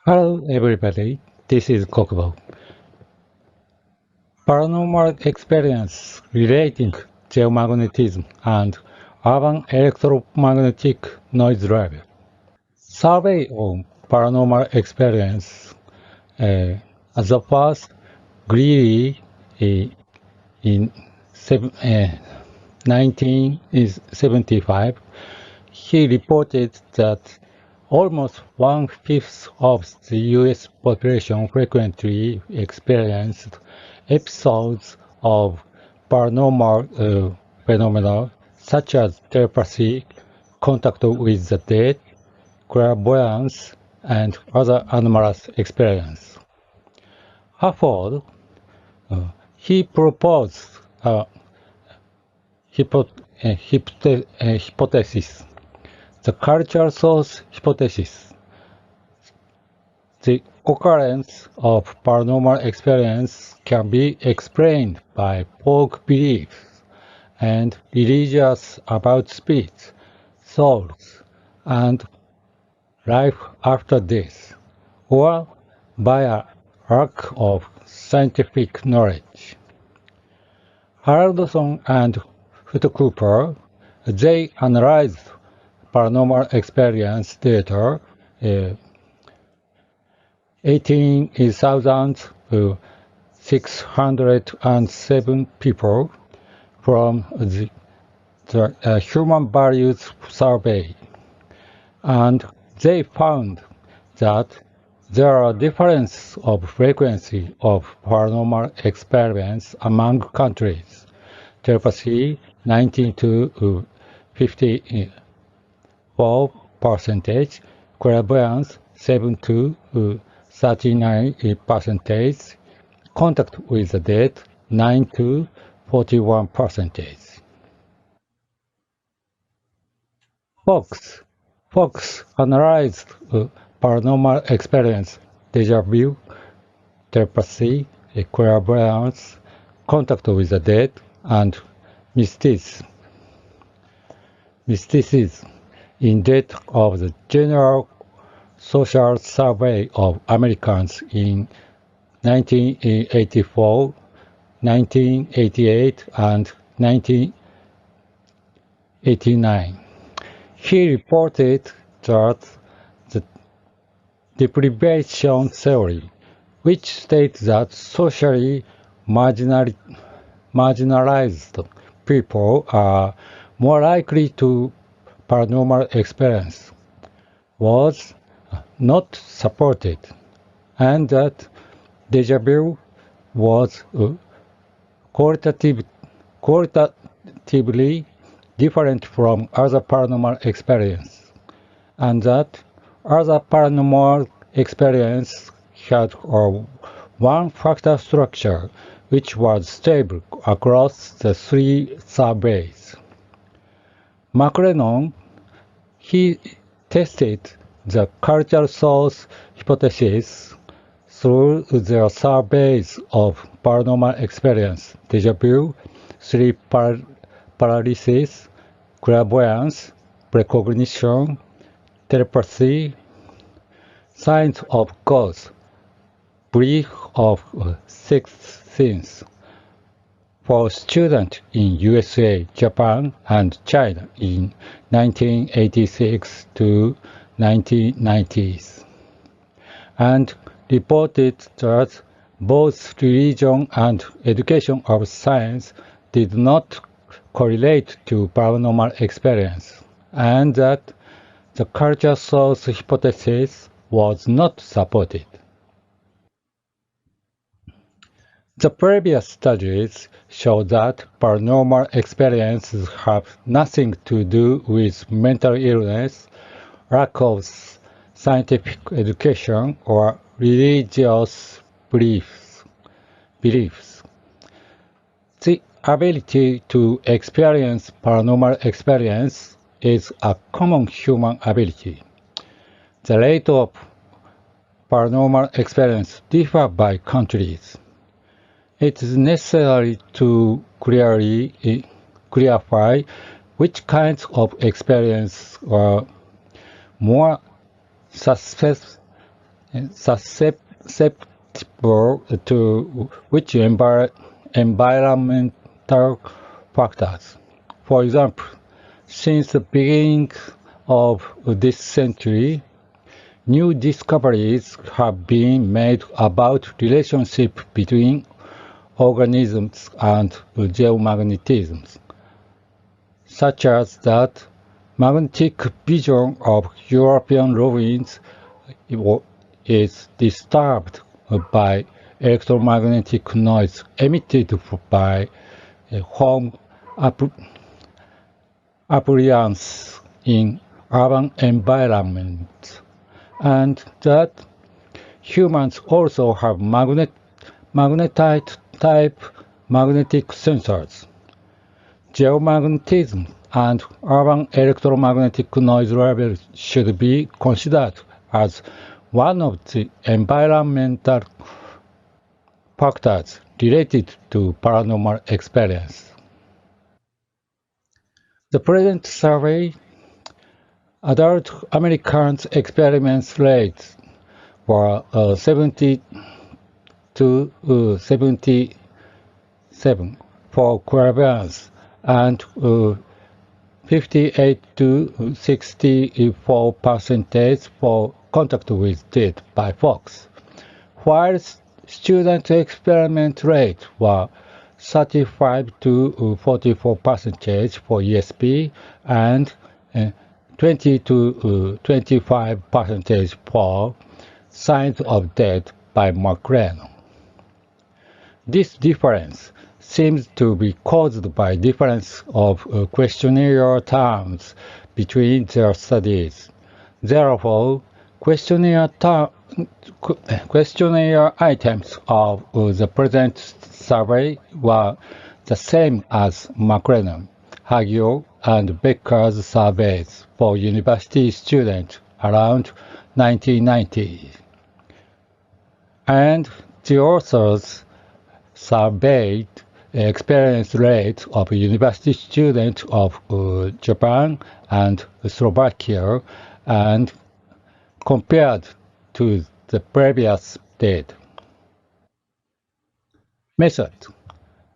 Hello everybody, this is Kokubo. Paranormal experience relating geomagnetism and urban electromagnetic noise level. Survey on paranormal experience. As the first, Greeley in 1975, he reported that almost one-fifth of the US population frequently experienced episodes of paranormal phenomena such as telepathy, contact with the dead, clairvoyance, and other anomalous experiences. Harford, he proposed a hypothesis, the cultural source hypothesis. The occurrence of paranormal experience can be explained by folk beliefs and religions about spirits, souls, and life after death, or by a lack of scientific knowledge. Haraldson and Cooper, they analyzed paranormal experience data, 18,607 people from the Human Values Survey, and they found that there are differences of frequency of paranormal experience among countries. Telepathy 19 to 54 percentage, clairvoyance 7 to 39 percentage, contact with the dead 9 to 41 percentage. Fox analyzed paranormal experience, deja vu, telepathy, clairvoyance, contact with the dead, and mysticism in data of the General Social Survey of Americans in 1984, 1988, and 1989. He reported that the deprivation theory, which states that socially marginalized people are more likely to paranormal experience, was not supported, and that deja vu was qualitatively different from other paranormal experience, and that other paranormal experience had a one-factor structure which was stable across the three surveys. McLennan, he tested the cultural source hypothesis through their surveys of paranormal experience, deja vu, sleep paralysis, clairvoyance, precognition, telepathy, signs of ghosts, belief of sixth sense for students in USA, Japan, and China in 1986 to 1990s, and reported that both religion and education of science did not correlate to paranormal experience, and that the culture source hypothesis was not supported. The previous studies show that paranormal experiences have nothing to do with mental illness, lack of scientific education, or religious beliefs. The ability to experience paranormal experience is a common human ability. The rate of paranormal experience differs by countries. It is necessary to clarify which kinds of experience are more susceptible susceptible to which environmental factors. For example, since the beginning of this century, new discoveries have been made about relationship between organisms and geomagnetism, such as that magnetic vision of European ruins is disturbed by electromagnetic noise emitted by home appliances in urban environments, and that humans also have magnetite-type magnetic sensors. Geomagnetism and urban electromagnetic noise levels should be considered as one of the environmental factors related to paranormal experience. The present survey, adult Americans' experience rates were 70 to 77 for clairvoyance and 58 to 64% for contact with dead by Fox, while student experiment rate were 35 to 44% for ESP and 20 to 25% for signs of death by McLean. This difference seems to be caused by difference of questionnaire terms between their studies. Therefore, questionnaire items of the present survey were the same as McLennan, Hagio, and Becker's surveys for university students around 1990. And the authors surveyed experience rate of university students of Japan and Slovakia and compared to the previous data. Method.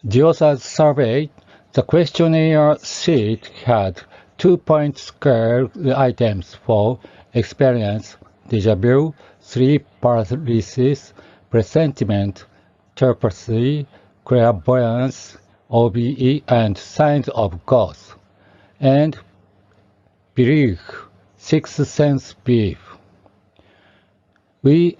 The authors surveyed the questionnaire sheet had 2-point scale items for experience, déjà vu, sleep paralysis, presentiment, telepathy, clairvoyance, OBE, and signs of ghosts, and belief, sixth sense belief. We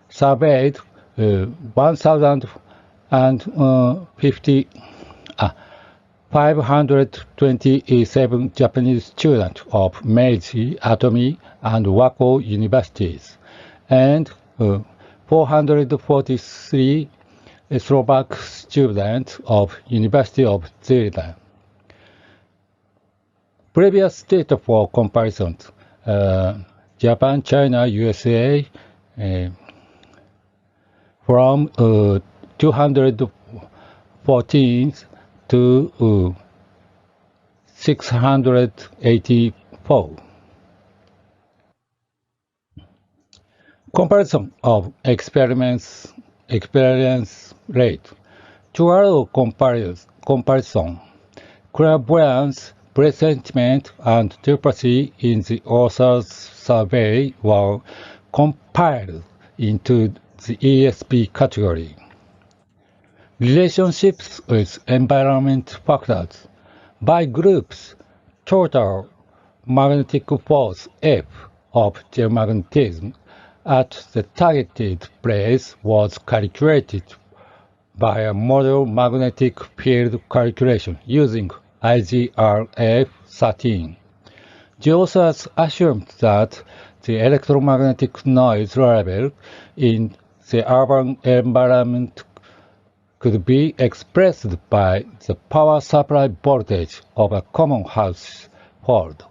surveyed 527 Japanese students of Meiji, Atomi, and Wako universities, and 443 Slovak students of University of Zilda. Previous data for comparison: Japan, China, USA, from 214 to 684. Comparison of experience rate. To allow comparison, clairvoyance, presentiment, and telepathy in the author's survey were compiled into the ESP category. Relationships with environment factors. By groups, total magnetic force F of geomagnetism at the targeted place was calculated by a model magnetic field calculation using IGRF 13. The authors assumed that the electromagnetic noise level in the urban environment could be expressed by the power supply voltage of a common household.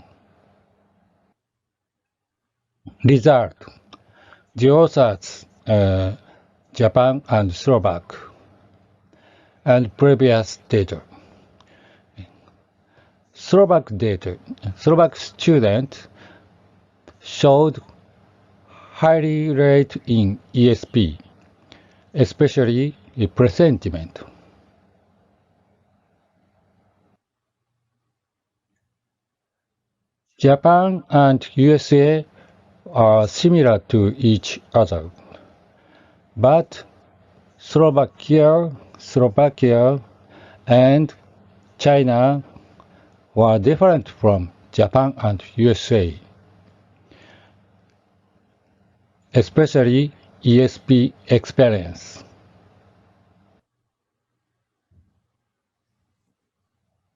Result. The authors, Japan and Slovak, and previous data. Slovak student showed highly rate in ESP, especially presentiment. Japan and USA are similar to each other, but Slovakia and China were different from Japan and USA, especially ESP experience.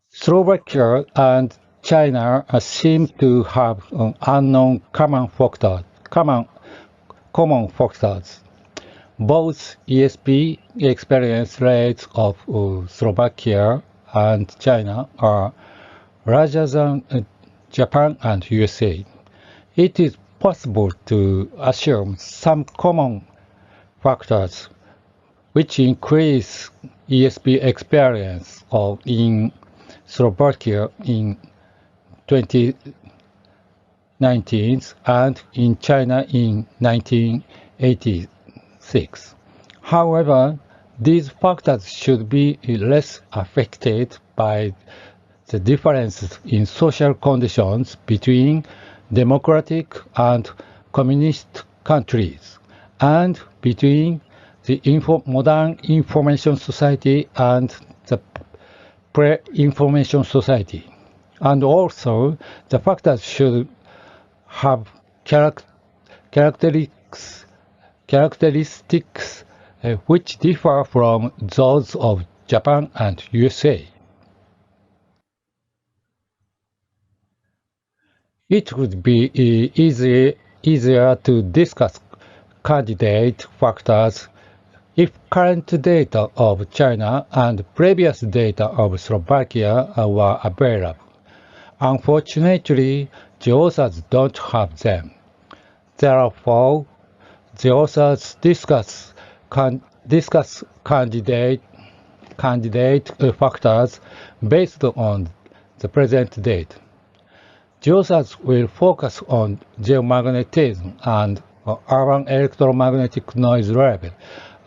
Slovakia and China seem to have unknown common factors. Both ESP experience rates of Slovakia and China are larger than Japan and USA. It is possible to assume some common factors which increase ESP experience in Slovakia in 2019 and in China in 1986. However, these factors should be less affected by the differences in social conditions between democratic and communist countries, and between the modern information society and the pre-information society. And also, the factors should have characteristics which differ from those of Japan and USA. It would be easier to discuss candidate factors if current data of China and previous data of Slovakia were available. Unfortunately, the authors don't have them. Therefore, the authors discuss candidate factors based on the present date. The authors will focus on geomagnetism and urban electromagnetic noise level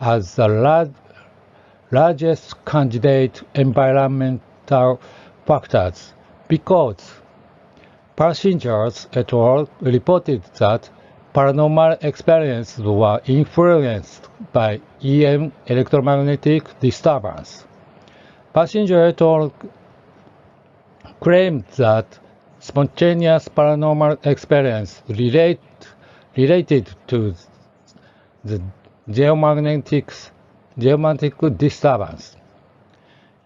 as the largest candidate environmental factors because passengers et al. Reported that paranormal experiences were influenced by EM electromagnetic disturbance. Passenger et al. Claimed that spontaneous paranormal experience related to the geomagnetic disturbance.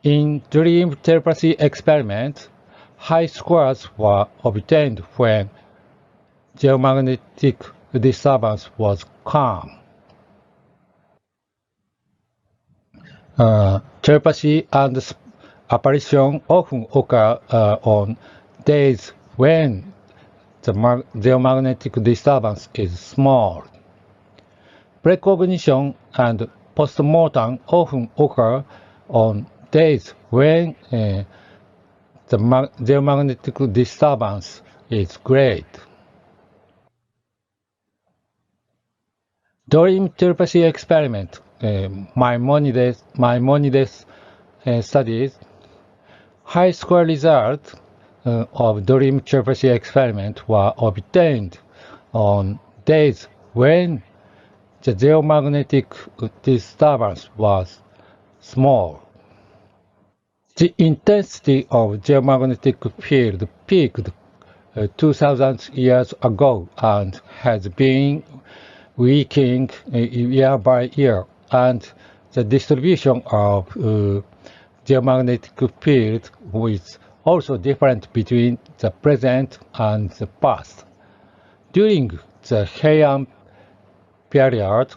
In dream telepathy experiment, high scores were obtained when geomagnetic disturbance was calm. Telepathy and apparition often occur on days when the geomagnetic disturbance is small. Precognition and postmortem often occur on days when the geomagnetic disturbance is great. During telepathy experiment, Maimonides studies, high score results of dream telepathy experiment were obtained on days when the geomagnetic disturbance was small. The intensity of geomagnetic field peaked 2,000 years ago and has been weakening year by year, and the distribution of geomagnetic field is also different between the present and the past. During the Heian period,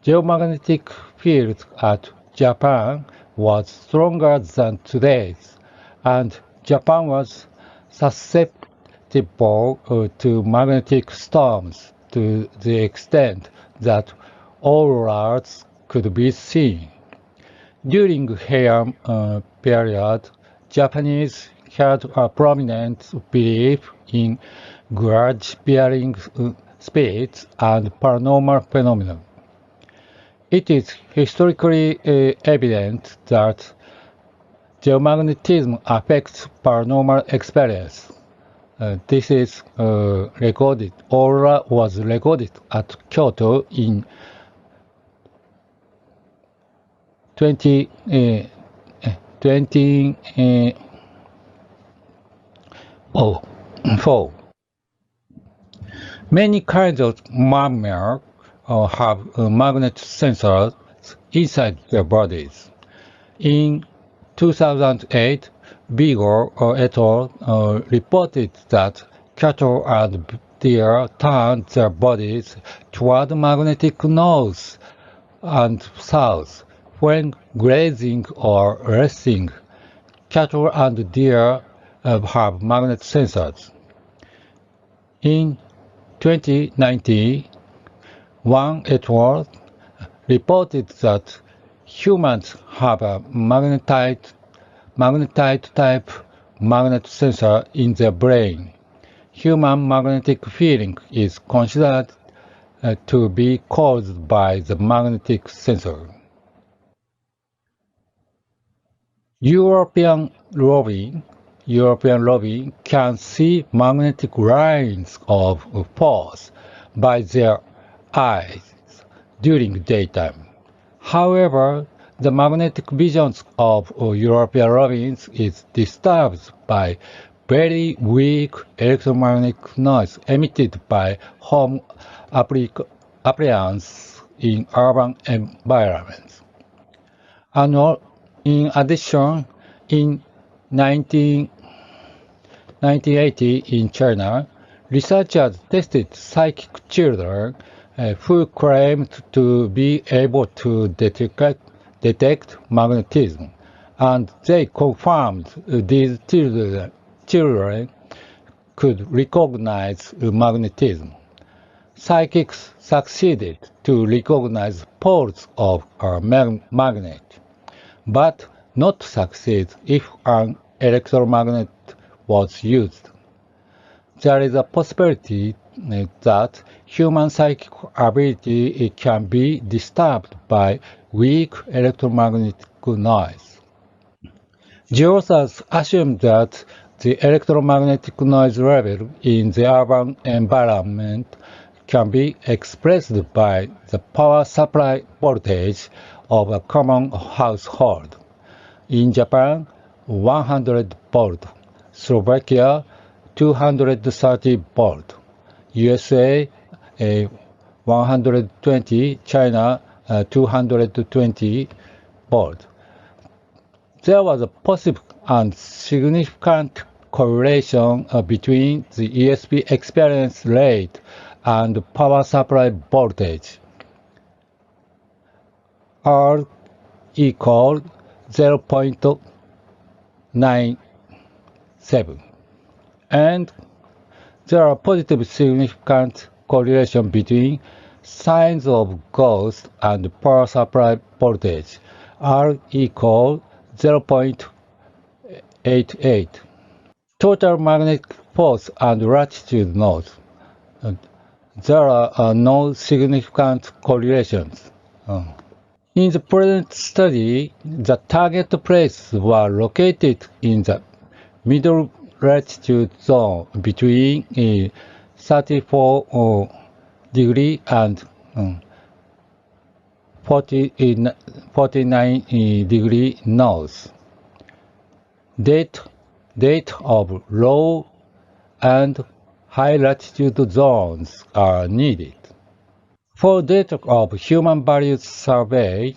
geomagnetic field at Japan was stronger than today's, and Japan was susceptible to magnetic storms to the extent that auroras could be seen. During Heian period, Japanese had a prominent belief in grudge-bearing spirits, and paranormal phenomena. It is historically evident that geomagnetism affects paranormal experience. This is recorded. Aura was recorded at Kyoto in 2004. Many kinds of mammals have magnet sensors inside their bodies. In 2008, Beagle et al. Reported that cattle and deer turn their bodies toward magnetic north and south when grazing or resting. Cattle and deer have magnet sensors. In 2019, Wang et al. Reported that humans have a magnetite-type magnet sensor in their brain. Human magnetic feeling is considered to be caused by the magnetic sensor. European robin can see magnetic lines of force by their eyes during daytime. However, the magnetic vision of European robins is disturbed by very weak electromagnetic noise emitted by home appliances in urban environments. In addition, in 1980 in China, researchers tested psychic children who claimed to be able to detect magnetism, and they confirmed these children could recognize magnetism. Psychics succeeded to recognize poles of a magnet, but not succeed if an electromagnet was used. There is a possibility that human psychic ability can be disturbed by weak electromagnetic noise. Geosaurs assume that the electromagnetic noise level in the urban environment can be expressed by the power supply voltage of a common household. In Japan, 100 volt, Slovakia, 230 volt, USA, 120, China, 220 volt. There was a possible and significant correlation between the ESP experience rate and power supply voltage. R equal 0.97, and there are positive significant correlation between signs of ghost and power supply voltage. R equal 0.88. Total magnetic force and latitude nodes. There are no significant correlations. In the present study, the target places were located in the middle latitude zone between 34 degree and 49 degree north. Date of low and high latitude zones are needed. For data of human values survey,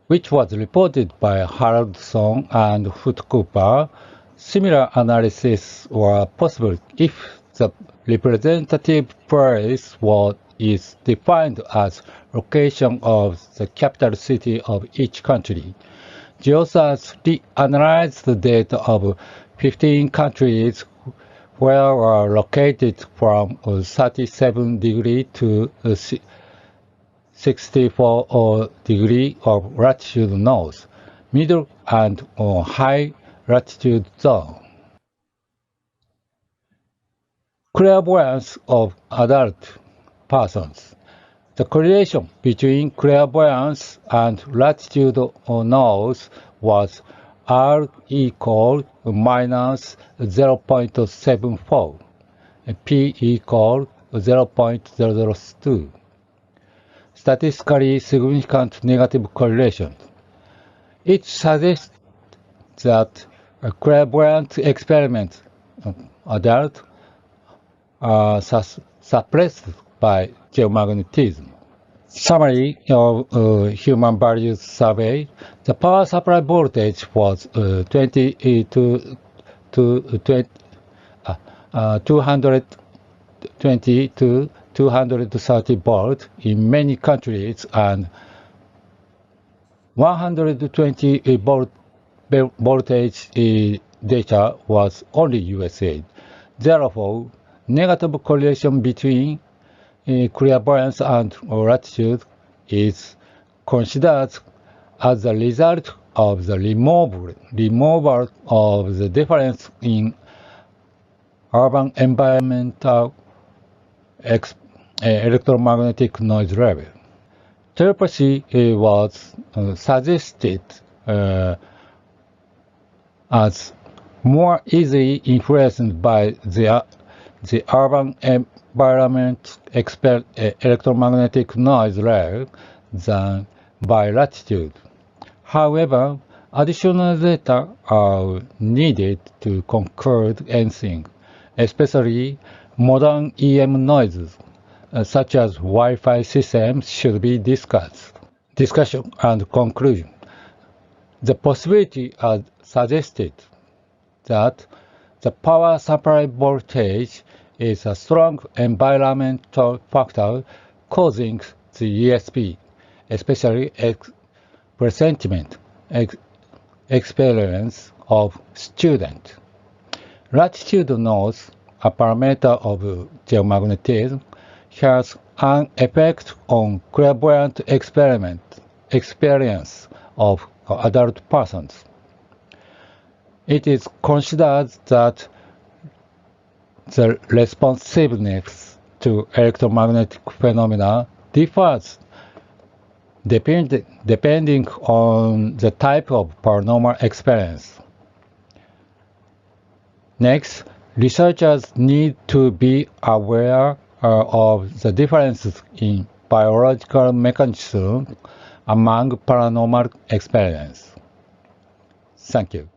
which was reported by Haraldson and Cooper, similar analysis were possible if the representative place is defined as location of the capital city of each country. Geosaurs analyzed the data of 15 countries where were located from 37 degree to 64 degree of latitude north, middle and high latitude zone. Clairvoyance of adult persons. The correlation between clairvoyance and latitude nose was R equal minus 0.74, P equal 0.002. Statistically significant negative correlation. It suggests that a clairvoyant experiment adult are suppressed by geomagnetism. Summary of Human Values Survey. The power supply voltage was 220 to 230 volt in many countries and 120 volt voltage data was only USA. Therefore, negative correlation between clairvoyance and latitude is considered as a result of the removal of the difference in urban environmental electromagnetic noise level. Telepathy was suggested as more easily influenced by the urban environment electromagnetic noise level than by latitude. However, additional data are needed to conclude anything, especially modern EM noises, such as Wi-Fi systems, should be discussed. Discussion and conclusion. The possibility is suggested that the power supply voltage is a strong environmental factor causing the ESP, especially presentiment experience of student. Latitude noise, a parameter of geomagnetism, has an effect on clairvoyant experience of adult persons. It is considered that the responsiveness to electromagnetic phenomena differs depending on the type of paranormal experience. Next, researchers need to be aware of the differences in biological mechanisms among paranormal experience. Thank you.